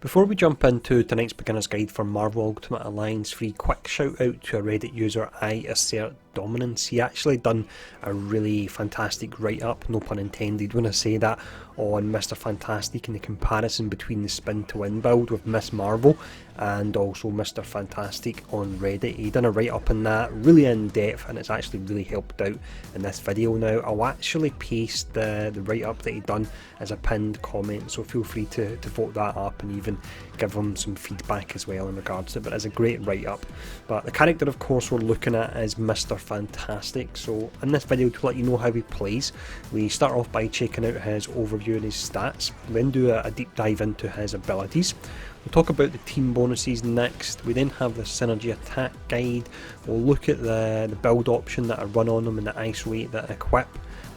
Before we jump into tonight's beginner's guide for Marvel Ultimate Alliance 3, quick shout out to a Reddit user, I Assert Dominance. He actually done a really fantastic write-up, no pun intended when I say that, on Mr. Fantastic and the comparison between the spin to win build with Miss Marvel and also Mr. Fantastic on Reddit. He done a write-up on that, really in depth, and it's actually really helped out in this video. Now I'll actually paste the write-up that he done as a pinned comment, so feel free to vote that up and even give him some feedback as well in regards to it. But it's a great write-up. But the character of course we're looking at is Mr. Fantastic. So in this video, to let you know how he plays, we start off by checking out his overview and his stats, then do a deep dive into his abilities. We'll talk about the team bonuses next. We then have the Synergy attack guide. We'll look at the build option that I run on him and the ice rate that I equip.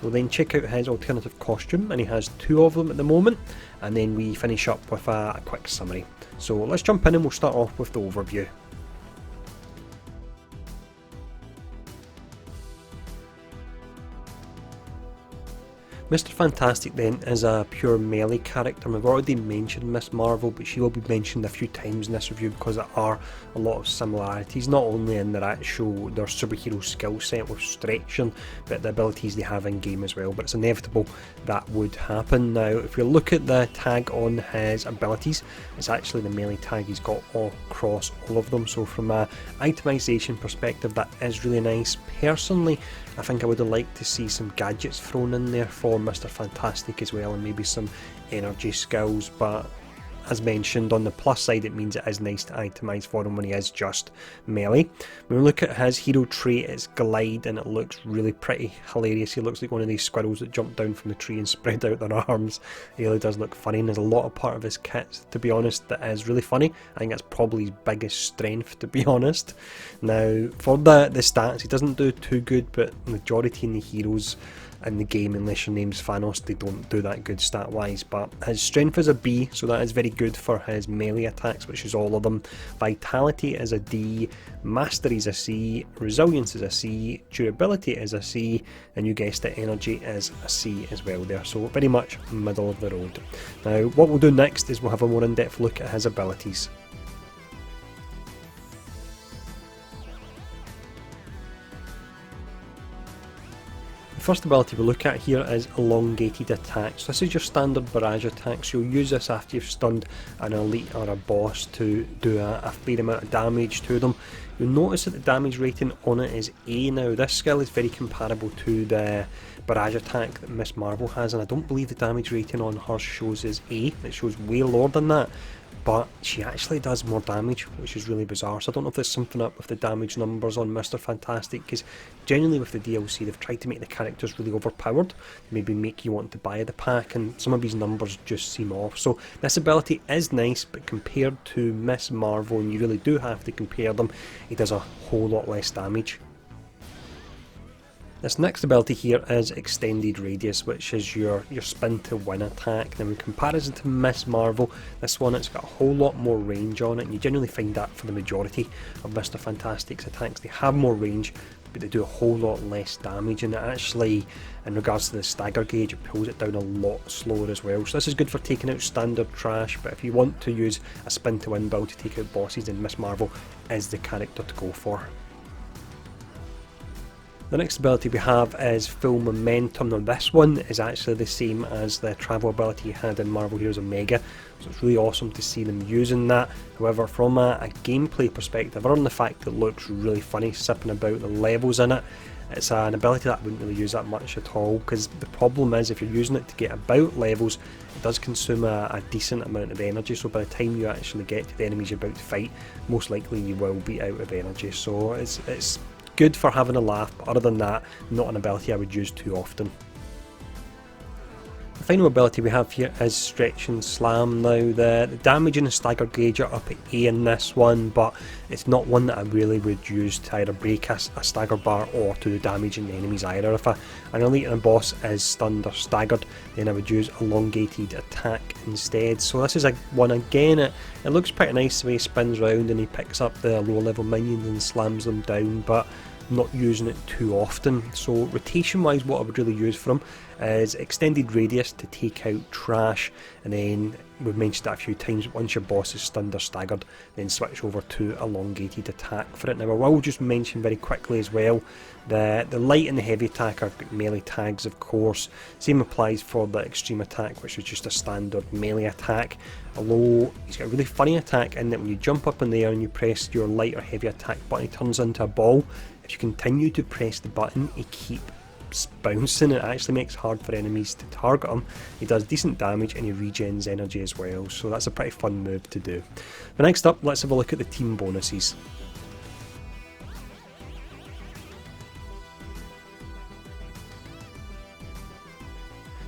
We'll then check out his alternative costume, and he has 2 of them at the moment, and then we finish up with a quick summary. So let's jump in and we'll start off with the overview. Mr. Fantastic then is a pure melee character. We've already mentioned Miss Marvel, but she will be mentioned a few times in this review because there are a lot of similarities, not only in their superhero skill set with stretching, but the abilities they have in game as well. But it's inevitable that would happen. Now if you look at the tag on his abilities, it's actually the melee tag he's got all across all of them, so from a itemization perspective that is really nice. Personally, I think I would have liked to see some gadgets thrown in there for Mr. Fantastic as well, and maybe some energy skills, but as mentioned, on the plus side it means it is nice to itemise for him when he is just melee. When we look at his hero trait, it's glide, and it looks really pretty hilarious. He looks like one of these squirrels that jump down from the tree and spread out their arms. He really does look funny, and there's a lot of part of his kit, to be honest, that is really funny. I think that's probably his biggest strength, to be honest. Now for the stats, he doesn't do too good, but majority in the heroes in the game, unless your name's Thanos, they don't do that good stat wise. But his strength is a B, so that is very good for his melee attacks, which is all of them. Vitality is a D, mastery is a C, resilience is a C, durability is a C, and you guessed it, energy is a C as well there, so very much middle of the road. Now what we'll do next is we'll have a more in-depth look at his abilities. The first ability we look at here is elongated attack. So this is your standard barrage attack, so you'll use this after you've stunned an elite or a boss to do a fair amount of damage to them. You'll notice that the damage rating on it is A. Now this skill is very comparable to the barrage attack that Miss Marvel has, and I don't believe the damage rating on hers shows as A. It shows way lower than that, but she actually does more damage, which is really bizarre. So I don't know if there's something up with the damage numbers on Mr. Fantastic, because genuinely with the DLC they've tried to make the characters really overpowered, maybe make you want to buy the pack, and some of these numbers just seem off. So this ability is nice, but compared to Miss Marvel, and you really do have to compare them, it does a whole lot less damage. This next ability here is Extended Radius, which is your spin to win attack. Now in comparison to Miss Marvel, this one it's got a whole lot more range on it, and you generally find that for the majority of Mr. Fantastic's attacks. They have more range, but they do a whole lot less damage, and it actually, in regards to the stagger gauge, it pulls it down a lot slower as well. So this is good for taking out standard trash, but if you want to use a spin to win build to take out bosses, then Miss Marvel is the character to go for. The next ability we have is Full Momentum. Now this one is actually the same as the travel ability you had in Marvel Heroes Omega, so it's really awesome to see them using that. However, from a gameplay perspective, other than the fact that it looks really funny sipping about the levels in it, it's an ability that I wouldn't really use that much at all, because the problem is if you're using it to get about levels, it does consume a decent amount of energy, so by the time you actually get to the enemies you're about to fight, most likely you will be out of energy. So it's good for having a laugh, but other than that, not an ability I would use too often. The final ability we have here is Stretch and Slam. Now the damage and the stagger gauge are up at A in this one, but it's not one that I really would use to either break a stagger bar or to do damage in the enemies either. If an elite and a boss is stunned or staggered, then I would use elongated attack instead. So this is one again, it looks pretty nice the way he spins around and he picks up the lower level minions and slams them down, but not using it too often. So rotation wise, what I would really use for him is extended radius to take out trash, and then we've mentioned that a few times, once your boss is stunned or staggered, then switch over to elongated attack for it. Now I will just mention very quickly as well, the light and the heavy attack are melee tags of course. Same applies for the extreme attack, which is just a standard melee attack, although he's got a really funny attack in that when you jump up in the air and you press your light or heavy attack button, it turns into a ball. If you continue to press the button, it keeps bouncing. It actually makes it hard for enemies to target him. He does decent damage and he regens energy as well, so that's a pretty fun move to do. But next up, let's have a look at the team bonuses.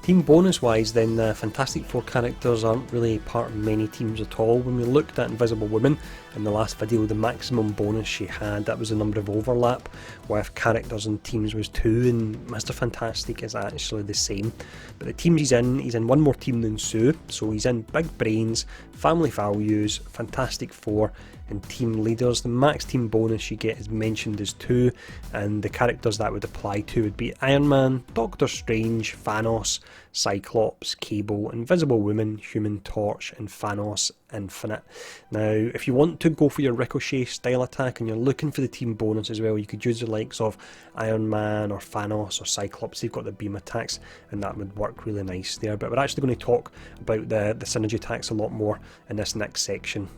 Team bonus wise then, the Fantastic Four characters aren't really part of many teams at all. When we looked at Invisible Woman in the last video, the maximum bonus she had, that was the number of overlap with characters and teams was 2, and Mr. Fantastic is actually the same. But the teams he's in one more team than Sue, so he's in Big Brains, Family Values, Fantastic Four and Team Leaders. The max team bonus you get is mentioned as 2, and the characters that would apply to would be Iron Man, Doctor Strange, Thanos, Cyclops, Cable, Invisible Woman, Human Torch and Thanos Infinite. Now if you want to go for your Ricochet style attack and you're looking for the team bonus as well, you could use the likes of Iron Man or Thanos or Cyclops. They've got the beam attacks and that would work really nice there, but we're actually going to talk about the synergy attacks a lot more in this next section.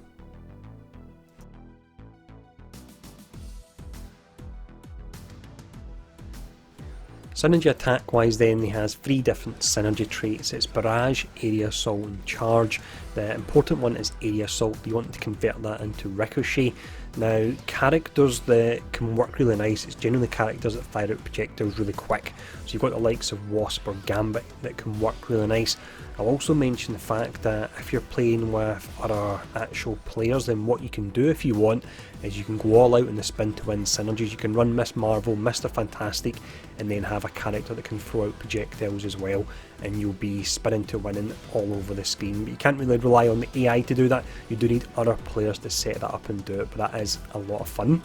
Synergy attack wise then, he has 3 different synergy traits. It's Barrage, Area Assault and Charge. The important one is Area Assault. You want to convert that into Ricochet. Now characters that can work really nice, it's generally characters that fire out projectiles really quick. So you've got the likes of Wasp or Gambit that can work really nice. I'll also mention the fact that if you're playing with other actual players, then what you can do if you want is you can go all out in the spin to win synergies. You can run Miss Marvel, Mr. Fantastic, and then have a character that can throw out projectiles as well, and you'll be spinning to winning all over the screen. But you can't really rely on the AI to do that. You do need other players to set that up and do it, but that is a lot of fun.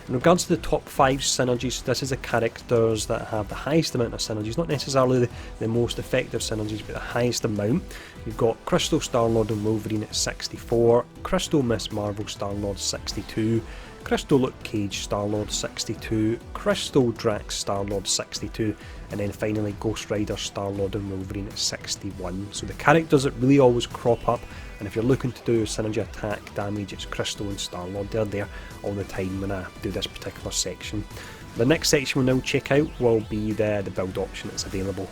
In regards to the top 5 synergies, this is the characters that have the highest amount of synergies, not necessarily the most effective synergies, but the highest amount. You've got Crystal, Star-Lord and Wolverine at 64, Crystal, Miss Marvel, Star-Lord 62, Crystal, Luke Cage, Star-Lord 62, Crystal, Drax, Star-Lord 62, and then finally Ghost Rider, Star-Lord and Wolverine at 61. So the characters that really always crop up, and if you're looking to do synergy attack damage, it's Crystal and Star-Lord. They're there all the time when I do this particular section. The next section we'll now check out will be the build option that's available.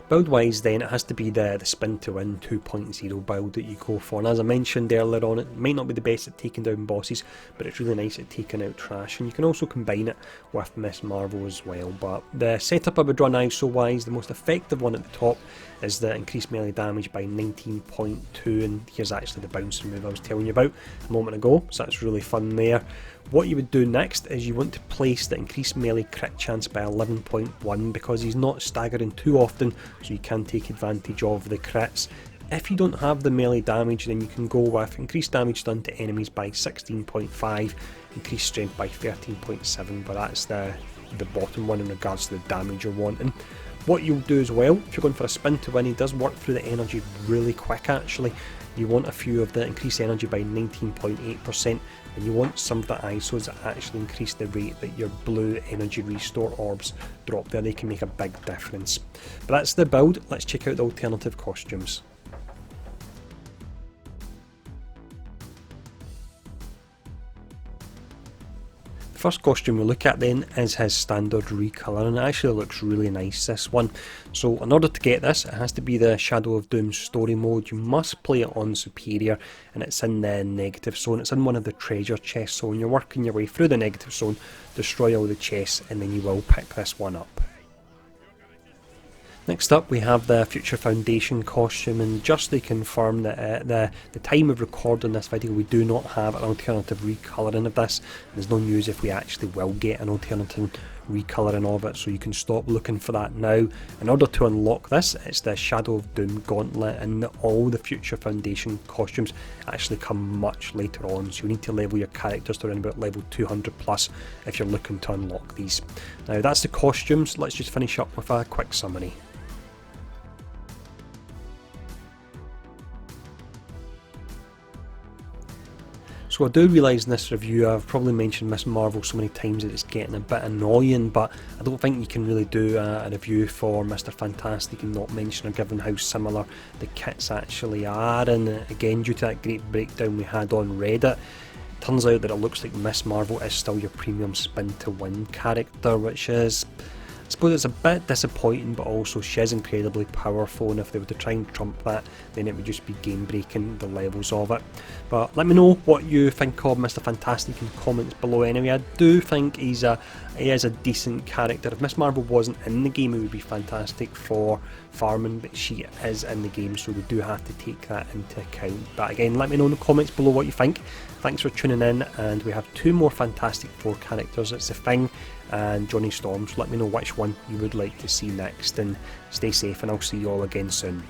Build wise then, it has to be the spin to win 2.0 build that you go for, and as I mentioned earlier on, it might not be the best at taking down bosses, but it's really nice at taking out trash, and you can also combine it with Miss Marvel as well. But the setup I would run ISO wise, the most effective one at the top is the increased melee damage by 19.2, and here's actually the bouncing move I was telling you about a moment ago, so that's really fun there. What you would do next is you want to place the increased melee crit chance by 11.1 because he's not staggering too often, so you can take advantage of the crits. If you don't have the melee damage, then you can go with increased damage done to enemies by 16.5, increased strength by 13.7, but that's the bottom one in regards to the damage you're wanting. What you'll do as well, if you're going for a spin to win, he does work through the energy really quick actually. You want a few of the increased energy by 19.8%, and you want some of the ISOs that actually increase the rate that your blue energy restore orbs drop there. They can make a big difference. But that's the build. Let's check out the alternative costumes. First costume we look at then is his standard recolour, and it actually looks really nice, this one. So in order to get this, it has to be the Shadow of Doom story mode. You must play it on Superior, and it's in the negative zone. It's in one of the treasure chests, so when you're working your way through the negative zone, destroy all the chests and then you will pick this one up. Next up we have the Future Foundation costume, and just to confirm that the time of recording this video, we do not have an alternative recolouring of this. There's no news if we actually will get an alternative recolouring of it, so you can stop looking for that now. In order to unlock this, it's the Shadow of Doom gauntlet, and all the future Foundation costumes actually come much later on, so you need to level your characters to around about level 200 plus if you're looking to unlock these. Now that's the costumes. Let's just finish up with a quick summary. So I do realise in this review I've probably mentioned Miss Marvel so many times that it's getting a bit annoying, but I don't think you can really do a review for Mr. Fantastic and not mention her, given how similar the kits actually are. And again, due to that great breakdown we had on Reddit, turns out that it looks like Miss Marvel is still your premium spin to win character, which is, I suppose it's a bit disappointing, but also she is incredibly powerful, and if they were to try and trump that, then it would just be game breaking, the levels of it. But let me know what you think of Mr. Fantastic in the comments below anyway. I do think he is a decent character. If Miss Marvel wasn't in the game, it would be fantastic for farming, but she is in the game, so we do have to take that into account. But again, let me know in the comments below what you think. Thanks for tuning in, and we have 2 more Fantastic Four characters. It's The Thing and Johnny Storm, so let me know which one you would like to see next, and stay safe, and I'll see you all again soon.